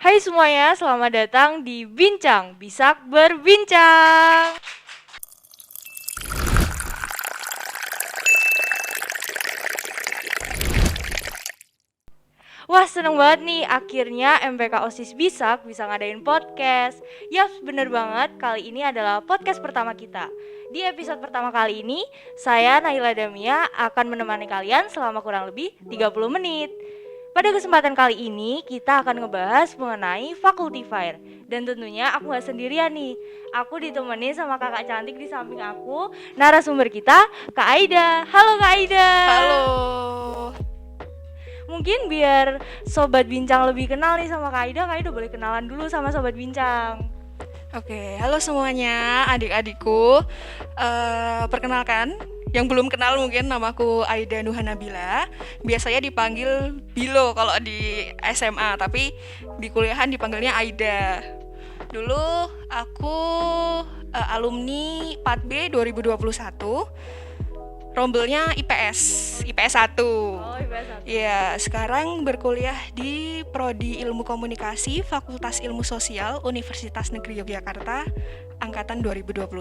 Hai semuanya, selamat datang di Bincang, Bisak Berbincang. Wah, seneng banget nih, akhirnya MPK OSIS Bisak bisa ngadain podcast. Yaps, bener banget, kali ini adalah podcast pertama kita. Di episode pertama kali ini, saya Naila Damia akan menemani kalian selama kurang lebih 30 menit. Pada kesempatan kali ini, kita akan ngebahas mengenai Faculty Fire. Dan tentunya aku gak sendirian nih. Aku ditemani sama kakak cantik di samping aku, narasumber kita, Kak Aida. Halo Kak Aida. Halo. Mungkin biar Sobat Bincang lebih kenal nih sama Kak Aida boleh kenalan dulu sama Sobat Bincang. Oke, halo semuanya, adik-adikku. Perkenalkan, yang belum kenal mungkin namaku Aida Nuhanabila. Biasanya dipanggil Bilo kalau di SMA, tapi di kuliahan dipanggilnya Aida. Dulu aku alumni 4B 2021. Rombelnya IPS 1. Oh, IPS 1. Iya, sekarang berkuliah di Prodi Ilmu Komunikasi, Fakultas Ilmu Sosial, Universitas Negeri Yogyakarta, angkatan 2021.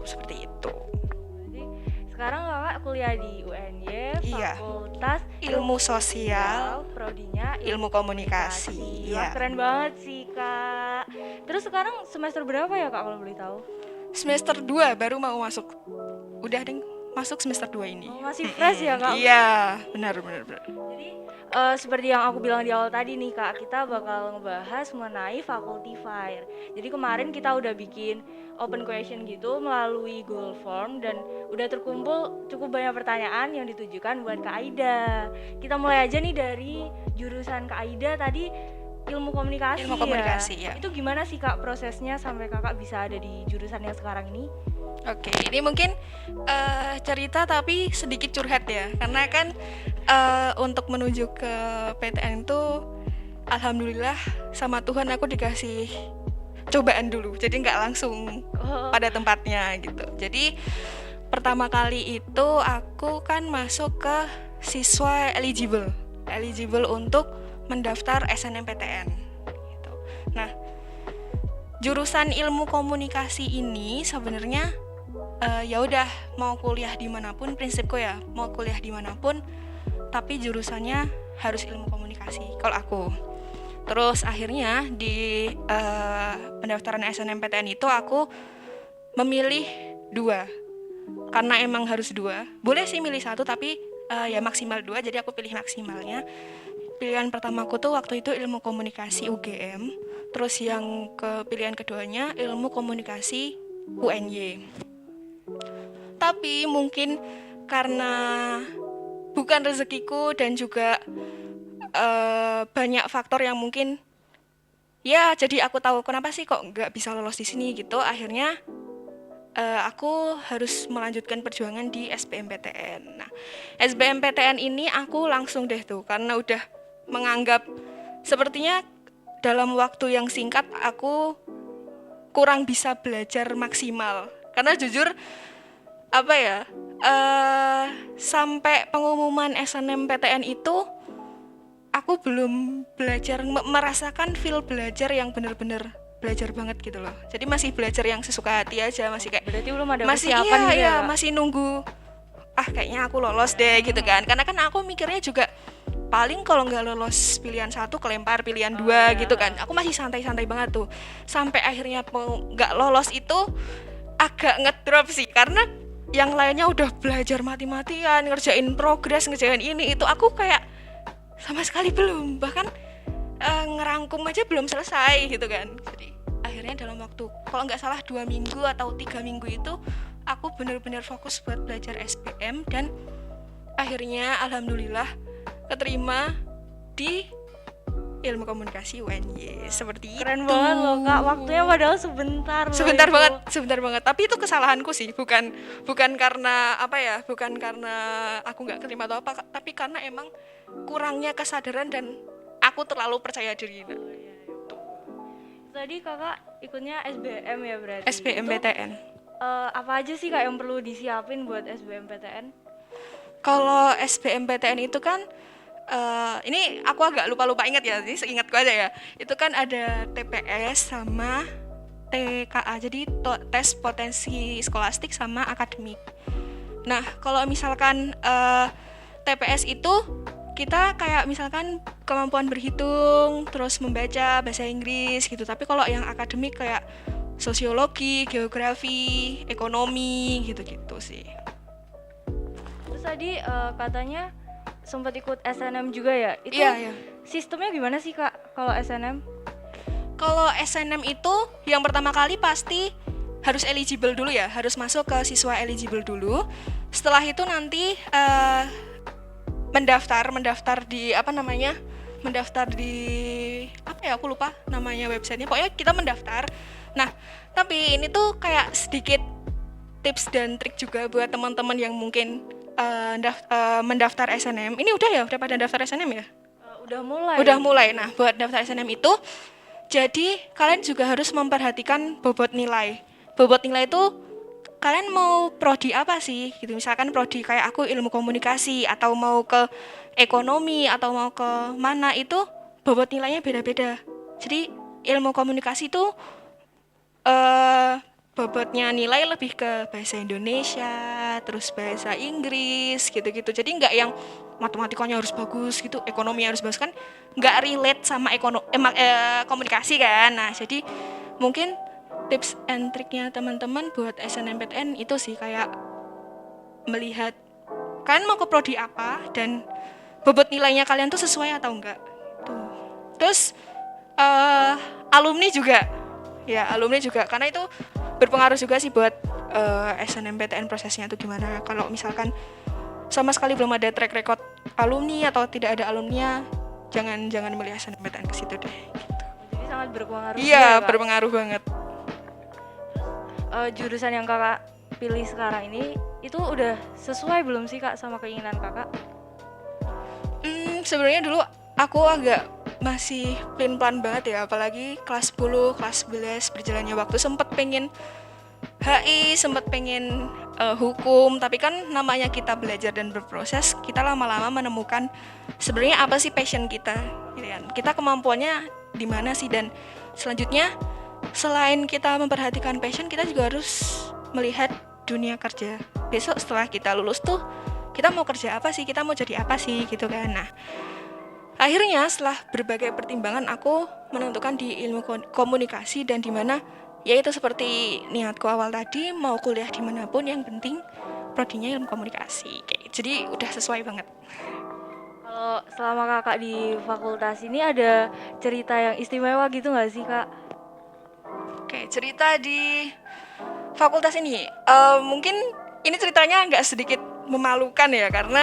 Seperti itu. Jadi sekarang kakak kuliah di UNY, Iya. Fakultas Ilmu Sosial, prodinya Ilmu Komunikasi. Wah, Iya. keren banget sih Kak. Terus sekarang semester berapa ya Kak kalau boleh tahu? Semester 2 baru mau masuk. Udah deh, masuk semester 2 ini. Oh, masih fresh ya Kak? Iya, benar. Jadi seperti yang aku bilang di awal tadi nih Kak, kita bakal ngebahas mengenai Faculty Fire. Jadi kemarin kita udah bikin open question gitu melalui Google Form dan udah terkumpul cukup banyak pertanyaan yang ditujukan buat Kak Aida. Kita mulai aja nih dari jurusan Kak Aida tadi, ilmu komunikasi. Ilmu komunikasi, ya. Itu gimana sih Kak prosesnya sampai Kakak bisa ada di jurusan yang sekarang ini? Oke, ini mungkin cerita tapi sedikit curhat ya, karena kan untuk menuju ke PTN itu alhamdulillah sama Tuhan aku dikasih cobaan dulu, jadi nggak langsung pada tempatnya gitu. Jadi pertama kali itu aku kan masuk ke siswa eligible untuk mendaftar SNMPTN gitu. Nah, jurusan ilmu komunikasi ini sebenarnya ya udah mau kuliah dimanapun, prinsipku ya mau kuliah dimanapun tapi jurusannya harus ilmu komunikasi kalau aku. Terus akhirnya di pendaftaran SNMPTN itu aku memilih 2 karena emang harus 2. Boleh sih milih 1 tapi ya maksimal 2, jadi aku pilih maksimalnya. Pilihan pertamaku tuh waktu itu ilmu komunikasi UGM, terus yang pilihan keduanya ilmu komunikasi UNY. Tapi mungkin karena bukan rezekiku dan juga banyak faktor yang mungkin ya jadi aku tahu kenapa sih kok nggak bisa lolos di sini gitu. Akhirnya aku harus melanjutkan perjuangan di SBMPTN. Nah, SBMPTN ini aku langsung deh tuh karena udah menganggap sepertinya dalam waktu yang singkat aku kurang bisa belajar maksimal. Karena jujur apa ya, sampai pengumuman SNMPTN itu aku belum merasakan feel belajar yang benar-benar belajar banget gitu loh. Jadi masih belajar yang sesuka hati aja, masih kayak berarti belum ada masih persiapan gitu ya, Kak? masih nunggu kayaknya aku lolos deh gitu kan. Karena kan aku mikirnya juga paling kalau nggak lolos pilihan 1 kelempar pilihan 2 gitu kan. Aku masih santai-santai banget tuh. Sampai akhirnya nggak lolos itu agak ngedrop sih, karena yang lainnya udah belajar mati-matian, ngerjain progres, ngerjain ini itu, aku kayak sama sekali belum, bahkan ngerangkum aja belum selesai gitu kan. Jadi akhirnya dalam waktu kalau nggak salah 2 minggu atau 3 minggu itu aku benar-benar fokus buat belajar SBM dan akhirnya alhamdulillah keterima di ilmu komunikasi UNY. Seperti Keren itu. banget loh Kak, waktunya padahal sebentar loh. Sebentar banget. Tapi itu kesalahanku sih, bukan karena apa ya, bukan karena aku nggak keterima atau apa, tapi karena emang kurangnya kesadaran dan aku terlalu percaya diri. Tadi kakak ikutnya SBM ya berarti? SBMPTN. Apa aja sih Kak yang perlu disiapin buat SBMPTN? Kalau SBMPTN itu kan ini aku agak lupa ingat ya, ini seingatku aja ya. Itu kan ada TPS sama TKA, jadi tes potensi skolastik sama akademik. Nah, kalau misalkan TPS itu kita kayak misalkan kemampuan berhitung, terus membaca bahasa Inggris gitu. Tapi kalau yang akademik kayak sosiologi, geografi, ekonomi gitu-gitu sih. Terus tadi katanya sempat ikut SNM juga ya? Itu Iya. sistemnya gimana sih Kak kalau SNM? Kalau SNM itu yang pertama kali pasti harus eligible dulu ya, harus masuk ke siswa eligible dulu. Setelah itu nanti mendaftar di mendaftar di apa ya, aku lupa namanya websitenya, pokoknya kita mendaftar. Nah, tapi ini tuh kayak sedikit tips dan trik juga buat teman-teman yang mungkin mendaftar SNM. Ini udah pada daftar SNM ya? Udah mulai. Nah, buat daftar SNM itu jadi kalian juga harus memperhatikan bobot nilai. Bobot nilai itu kalian mau prodi apa sih gitu. Misalkan prodi kayak aku ilmu komunikasi, atau mau ke ekonomi, atau mau ke mana, itu bobot nilainya beda-beda. Jadi ilmu komunikasi itu bobotnya nilai lebih ke bahasa Indonesia, terus bahasa Inggris gitu-gitu. Jadi nggak yang matematikanya harus bagus gitu, ekonomi harus bagus, kan nggak relate sama komunikasi kan. Nah, jadi mungkin tips and triknya teman-teman buat SNMPTN itu sih kayak melihat kalian mau ke prodi apa dan bobot nilainya kalian tuh sesuai atau enggak tuh. Terus alumni juga karena itu berpengaruh juga sih buat SNMPTN prosesnya tuh gimana. Kalau misalkan sama sekali belum ada track record alumni atau tidak ada alumni, jangan milih SNMPTN ke situ deh gitu. Jadi sangat berpengaruh. Iya, berpengaruh banget. Jurusan yang kakak pilih sekarang ini itu udah sesuai belum sih Kak sama keinginan kakak? Sebenarnya dulu aku agak masih plan banget ya, apalagi kelas 10, kelas 11 berjalannya waktu sempat pengen HI, sempat pengen hukum, tapi kan namanya kita belajar dan berproses, kita lama-lama menemukan sebenarnya apa sih passion kita, gitu kan. Kita kemampuannya di mana sih, dan selanjutnya selain kita memperhatikan passion, kita juga harus melihat dunia kerja. Besok setelah kita lulus tuh kita mau kerja apa sih, kita mau jadi apa sih gitu kan. Nah, akhirnya setelah berbagai pertimbangan aku menentukan di ilmu komunikasi, dan dimana yaitu seperti niatku awal tadi, mau kuliah dimanapun yang penting prodinya ilmu komunikasi kayak. Jadi udah sesuai banget. Kalau selama kakak di fakultas ini ada cerita yang istimewa gitu nggak sih Kak? Oke, cerita di fakultas ini mungkin ini ceritanya agak sedikit memalukan ya, karena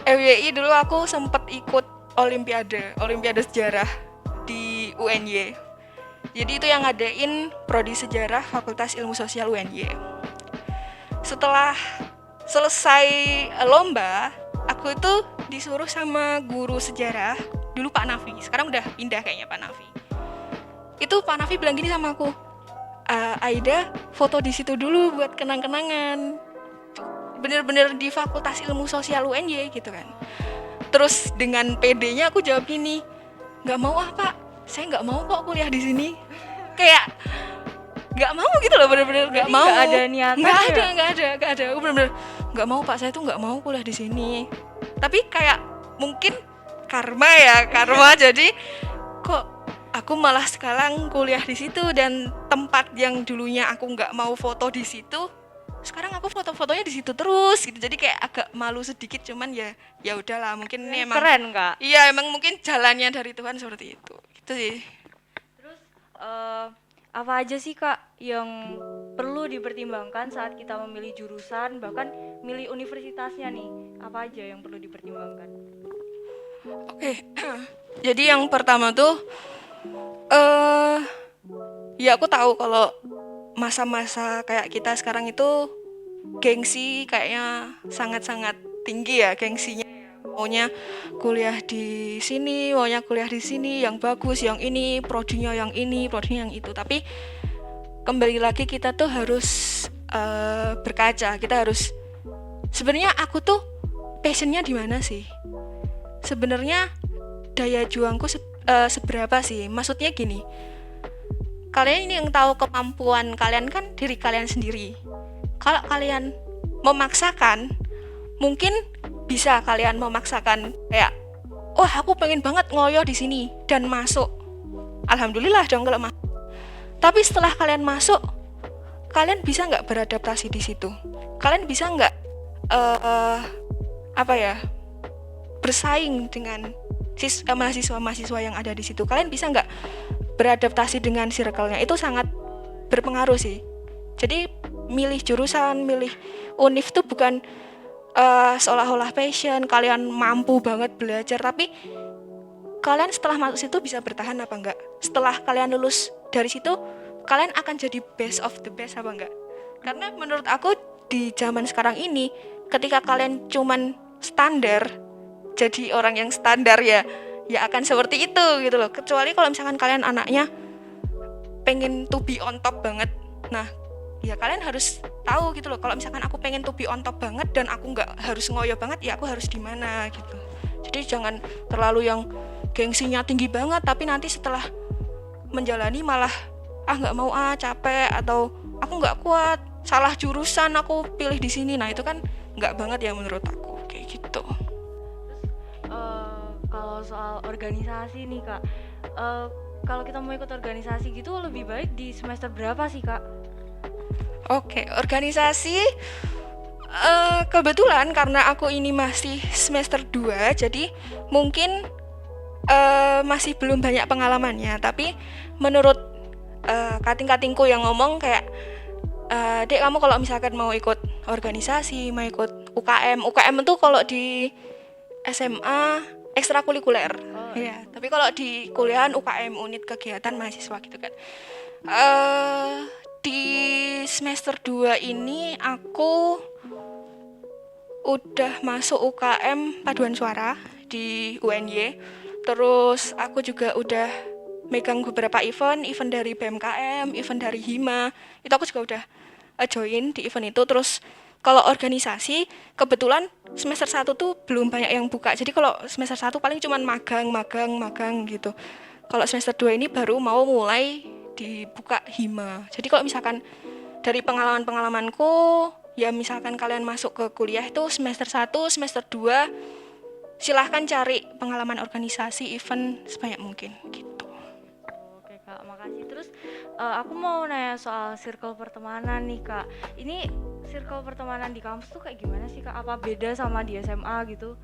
FYI dulu aku sempat ikut olimpiade sejarah di UNY. Jadi itu yang ngadain prodi sejarah Fakultas Ilmu Sosial UNY. Setelah selesai lomba, aku itu disuruh sama guru sejarah, dulu Pak Nafi, sekarang udah pindah kayaknya Pak Nafi. Itu Pak Nafi bilang gini sama aku, Aida foto di situ dulu buat kenang-kenangan. Bener-bener di Fakultas Ilmu Sosial UNY gitu kan. Terus dengan PD-nya aku jawab gini, nggak mau Pak, saya nggak mau kok kuliah di sini. Kayak nggak mau gitu loh, bener-bener nggak mau. Nggak ada niatan. Nggak ada. Aku bener-bener nggak mau Pak, saya tuh nggak mau kuliah di sini. Tapi kayak mungkin karma. Jadi kok aku malah sekarang kuliah di situ, dan tempat yang dulunya aku nggak mau foto di situ, sekarang aku foto-fotonya di situ terus gitu. Jadi kayak agak malu sedikit, cuman ya udahlah, mungkin ini emang keren Kak. Iya, emang mungkin jalannya dari Tuhan seperti itu. Gitu sih. Terus apa aja sih Kak yang perlu dipertimbangkan saat kita memilih jurusan, bahkan milih universitasnya nih? Apa aja yang perlu dipertimbangkan? Oke. Jadi yang pertama tuh ya aku tahu kalau masa-masa kayak kita sekarang itu gengsi kayaknya sangat-sangat tinggi ya, gengsinya. Maunya kuliah di sini, yang bagus, yang ini, prodinya yang ini, prodinya yang itu. Tapi kembali lagi kita tuh harus berkaca. Kita harus, sebenarnya aku tuh passionnya di mana sih? Sebenarnya daya juangku seberapa sih? Maksudnya gini, kalian ini yang tahu kemampuan kalian kan diri kalian sendiri. Kalau kalian memaksakan, mungkin bisa kalian memaksakan kayak, wah aku pengen banget ngoyo di sini dan masuk. Alhamdulillah dong kalau masuk. Tapi setelah kalian masuk, kalian bisa nggak beradaptasi di situ? Kalian bisa nggak bersaing dengan mahasiswa-mahasiswa yang ada di situ? Kalian bisa nggak beradaptasi dengan circle-nya? Itu sangat berpengaruh sih. Jadi milih jurusan, milih univ tuh bukan seolah-olah passion, kalian mampu banget belajar, tapi kalian setelah masuk situ bisa bertahan apa enggak? Setelah kalian lulus dari situ, kalian akan jadi best of the best apa enggak? Karena menurut aku di zaman sekarang ini, ketika kalian cuman standar, jadi orang yang standar ya akan seperti itu gitu loh. Kecuali kalau misalkan kalian anaknya pengen to be on top banget, nah ya kalian harus tahu gitu loh, kalau misalkan aku pengen to be on top banget dan aku nggak harus ngoyo banget, ya aku harus di mana gitu. Jadi jangan terlalu yang gengsinya tinggi banget tapi nanti setelah menjalani malah nggak mau, capek, atau aku nggak kuat, salah jurusan aku pilih di sini. Nah itu kan nggak banget ya menurut aku kayak gitu. Kalau soal organisasi nih Kak, kalau kita mau ikut organisasi gitu lebih baik di semester berapa sih Kak? Oke, organisasi kebetulan karena aku ini masih semester 2, jadi mungkin masih belum banyak pengalamannya. Tapi menurut kating-katingku yang ngomong kayak, Dek kamu kalau misalkan mau ikut organisasi, mau ikut UKM itu kalau di SMA ekstrakurikuler. Ya, tapi kalau di kuliahan UKM, unit kegiatan mahasiswa gitu kan. Di semester 2 ini aku udah masuk UKM paduan suara di UNY. Terus aku juga udah megang beberapa event dari BMKM, event dari Hima. Itu aku juga udah join di event itu. Terus kalau organisasi, kebetulan semester 1 tuh belum banyak yang buka. Jadi kalau semester 1 paling cuman magang gitu. Kalau semester 2 ini baru mau mulai dibuka Hima. Jadi kalau misalkan dari pengalamanku, ya misalkan kalian masuk ke kuliah itu semester 1, semester 2, silahkan cari pengalaman organisasi, event sebanyak mungkin gitu. Oke Kak, makasih. Terus aku mau nanya soal circle pertemanan nih Kak. Ini circle pertemanan di kampus tuh kayak gimana sih Kak? Apa beda sama di SMA gitu?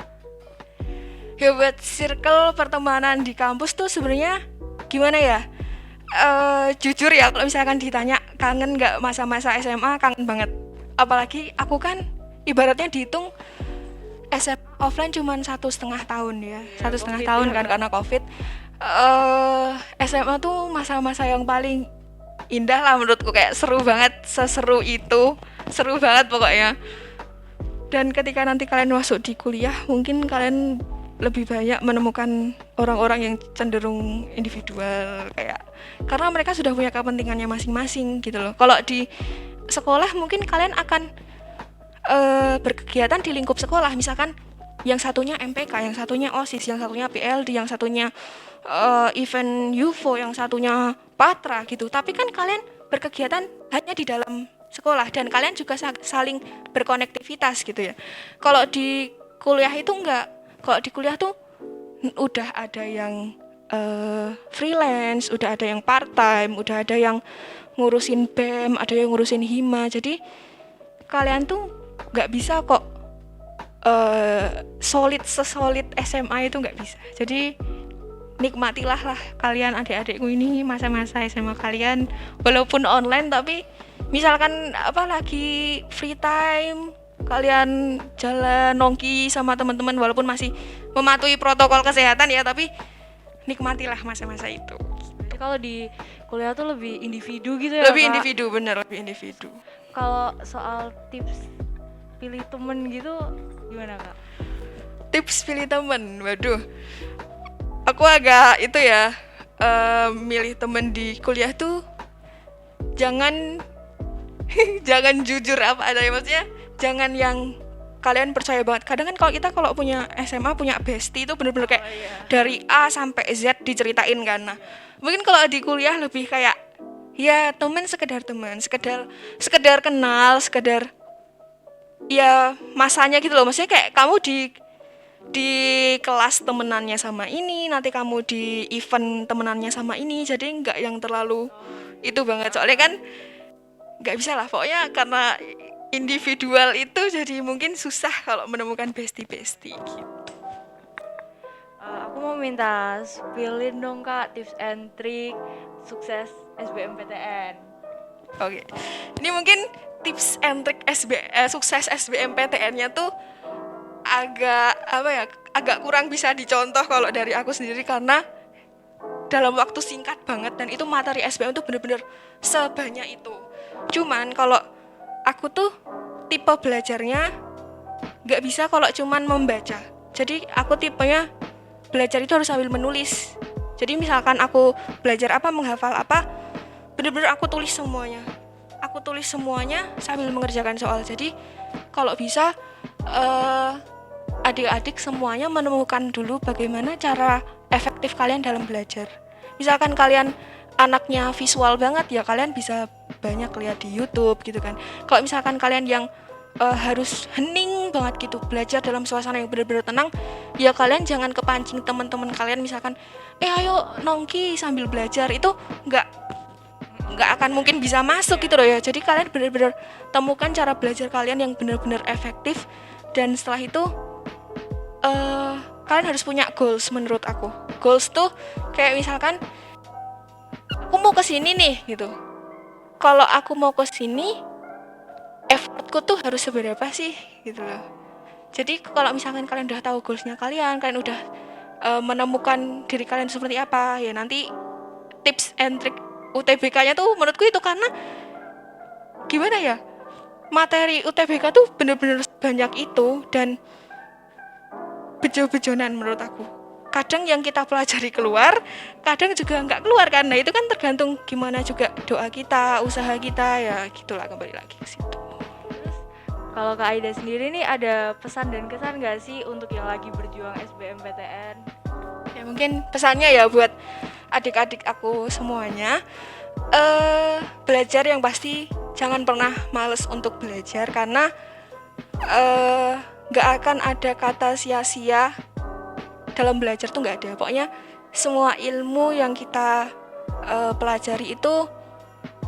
Ya buat circle pertemanan di kampus tuh sebenarnya gimana ya? Jujur ya, kalau misalkan ditanya kangen nggak masa-masa SMA, kangen banget. Apalagi aku kan ibaratnya dihitung SMA offline cuma 1,5 tahun ya, 1,5 tahun kan karena COVID. SMA tuh masa-masa yang paling indah lah menurutku, kayak seru banget, seseru itu, seru banget pokoknya. Dan ketika nanti kalian masuk di kuliah, mungkin kalian lebih banyak menemukan orang-orang yang cenderung individual, kayak karena mereka sudah punya kepentingannya masing-masing gitu loh. Kalau di sekolah mungkin kalian akan berkegiatan di lingkup sekolah, misalkan yang satunya MPK, yang satunya OSIS, yang satunya PLD, yang satunya event UFO, yang satunya Patra gitu. Tapi kan kalian berkegiatan hanya di dalam sekolah dan kalian juga saling berkonektivitas gitu ya. Kalau di kuliah itu enggak. Kalau di kuliah tuh udah ada yang freelance, udah ada yang part time, udah ada yang ngurusin BEM, ada yang ngurusin Hima. Jadi kalian tuh nggak bisa kok sesolid SMA itu nggak bisa. Jadi nikmatilah lah kalian adik-adikku ini masa-masa SMA kalian, walaupun online tapi misalkan lagi free time, kalian jalan nongki sama teman-teman walaupun masih mematuhi protokol kesehatan ya, tapi nikmatilah masa-masa itu. Jadi kalau di kuliah tuh lebih individu gitu ya Lebih Kak? individu, bener, lebih individu. Kalau soal tips pilih temen gitu gimana Kak? Tips pilih temen, waduh, aku agak itu ya, milih temen di kuliah tuh jangan jangan jujur apa adanya, maksudnya jangan yang kalian percaya banget. Kadang kan kalau punya SMA punya bestie itu bener-bener kayak dari A sampai Z diceritain kan. Nah, mungkin kalau di kuliah lebih kayak ya teman, sekedar kenal, sekedar ya masanya gitu loh. Maksudnya kayak kamu di kelas temenannya sama ini, nanti kamu di event temenannya sama ini, jadi nggak yang terlalu itu banget. Soalnya kan nggak bisa lah, pokoknya karena individual itu jadi mungkin susah kalau menemukan bestie-bestie gitu. Aku mau minta spillin dong Kak tips and trick sukses SBMPTN. Oke, ini mungkin tips and trick sukses SBMPTN-nya tuh agak kurang bisa dicontoh kalau dari aku sendiri, karena dalam waktu singkat banget, dan itu materi SBM tuh bener-bener sebanyak itu. Cuman kalau aku tuh tipe belajarnya nggak bisa kalau cuman membaca. Jadi aku tipenya belajar itu harus sambil menulis. Jadi misalkan aku belajar apa, menghafal apa, bener-bener aku tulis semuanya. Aku tulis semuanya sambil mengerjakan soal. Jadi kalau bisa adik-adik semuanya menemukan dulu bagaimana cara efektif kalian dalam belajar. Misalkan kalian anaknya visual banget, ya kalian bisa banyak lihat di YouTube gitu kan. Kalau misalkan kalian yang harus hening banget gitu, belajar dalam suasana yang benar-benar tenang, ya kalian jangan kepancing teman-teman kalian misalkan ayo nongki sambil belajar, itu nggak akan mungkin bisa masuk gitu loh ya. Jadi kalian benar-benar temukan cara belajar kalian yang benar-benar efektif, dan setelah itu kalian harus punya goals. Menurut aku goals tuh kayak misalkan aku mau kesini nih gitu, kalau aku mau kesini effortku tuh harus seberapa sih gitu loh. Jadi kalau misalkan kalian udah tahu goalsnya kalian udah menemukan diri kalian seperti apa, ya nanti tips and trick UTBK-nya tuh menurutku itu, karena gimana ya, materi UTBK tuh bener-bener banyak itu, dan bejo-bejonan menurut aku. Kadang yang kita pelajari keluar, kadang juga nggak keluar kan. Nah itu kan tergantung gimana juga doa kita, usaha kita, ya gitulah, kembali lagi ke situ. Terus kalau Kak Aida sendiri nih ada pesan dan kesan nggak sih untuk yang lagi berjuang SBMPTN? Ya mungkin pesannya ya buat adik-adik aku semuanya, belajar yang pasti jangan pernah males untuk belajar, karena nggak akan ada kata sia-sia dalam belajar tuh, nggak ada. Pokoknya semua ilmu yang kita pelajari itu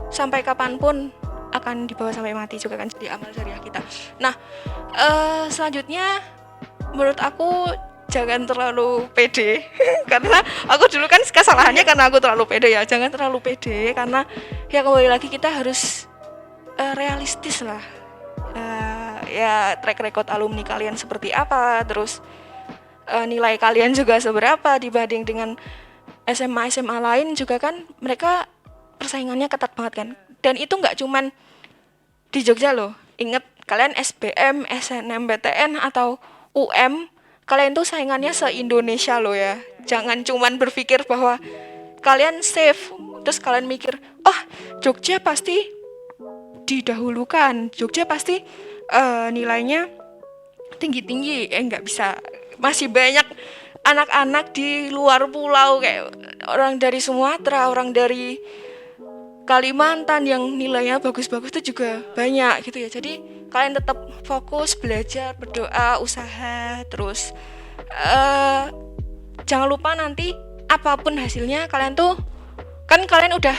sampai kapanpun akan dibawa sampai mati juga kan, jadi amal jariah kita. Nah selanjutnya menurut aku jangan terlalu pede karena aku dulu kan kesalahannya karena aku terlalu pede ya. Jangan terlalu pede, karena ya kembali lagi kita harus realistis lah. Ya track record alumni kalian seperti apa, terus nilai kalian juga seberapa dibanding dengan SMA lain juga kan, mereka persaingannya ketat banget kan. Dan itu nggak cuman di Jogja loh. Ingat, kalian SBM, SNMPTN atau UM, kalian tuh saingannya se-Indonesia loh ya. Jangan cuman berpikir bahwa kalian safe, terus kalian mikir, oh Jogja pasti didahulukan, Jogja pasti nilainya tinggi-tinggi. Nggak bisa. Masih banyak anak-anak di luar pulau, kayak orang dari Sumatera, orang dari Kalimantan yang nilainya bagus-bagus itu juga banyak gitu ya. Jadi kalian tetap fokus belajar, berdoa, usaha, terus jangan lupa nanti apapun hasilnya kalian tuh kan kalian udah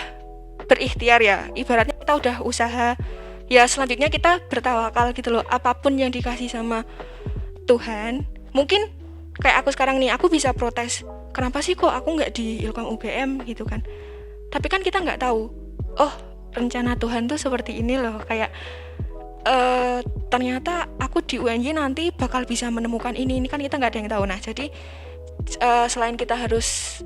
berikhtiar ya, ibaratnya kita udah usaha, ya selanjutnya kita bertawakal gitu loh. Apapun yang dikasih sama Tuhan, mungkin kayak aku sekarang nih, aku bisa protes, kenapa sih kok aku nggak di Ilkom UGM gitu kan. Tapi kan kita nggak tahu, oh rencana Tuhan tuh seperti ini loh, kayak ternyata aku di UNJ nanti bakal bisa menemukan ini kan kita nggak ada yang tahu. Nah jadi selain kita harus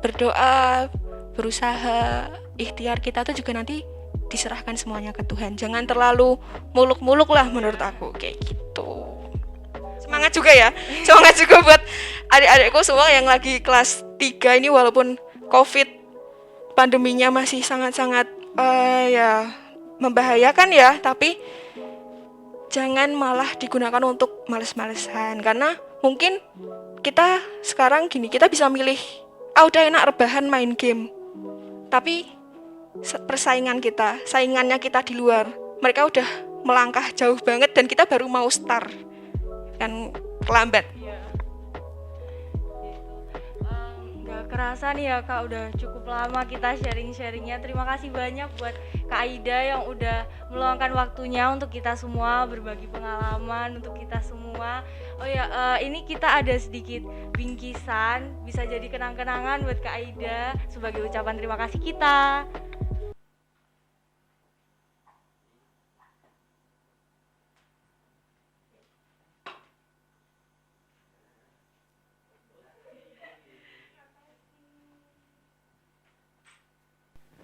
berdoa, berusaha, ikhtiar kita tuh juga nanti diserahkan semuanya ke Tuhan. Jangan terlalu muluk-muluk lah menurut aku, kayak gitu. Semangat juga ya, semangat juga buat adik-adikku semua yang lagi kelas 3 ini, walaupun COVID pandeminya masih sangat-sangat ya membahayakan ya, tapi jangan malah digunakan untuk males-malesan, karena mungkin kita sekarang gini, kita bisa milih udah enak rebahan main game, tapi saingannya kita di luar, mereka udah melangkah jauh banget dan kita baru mau start, kan kelambat. Gak kerasa nih ya Kak, udah cukup lama kita sharing-sharingnya. Terima kasih banyak buat Kak Aida yang udah meluangkan waktunya untuk kita semua, berbagi pengalaman untuk kita semua. Oh ya, ini kita ada sedikit bingkisan, bisa jadi kenang-kenangan buat Kak Aida sebagai ucapan terima kasih kita.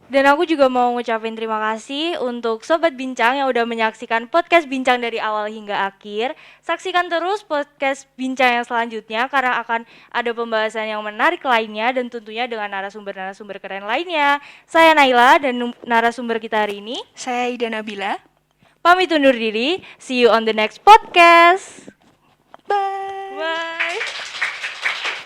Dan aku juga mau ngucapin terima kasih untuk Sobat Bincang yang udah menyaksikan podcast Bincang dari awal hingga akhir. Saksikan terus podcast Bincang yang selanjutnya karena akan ada pembahasan yang menarik lainnya dan tentunya dengan narasumber-narasumber keren lainnya. Saya Naila dan narasumber kita hari ini, Saya Ida Nabila. pamit undur diri. See you on the next podcast.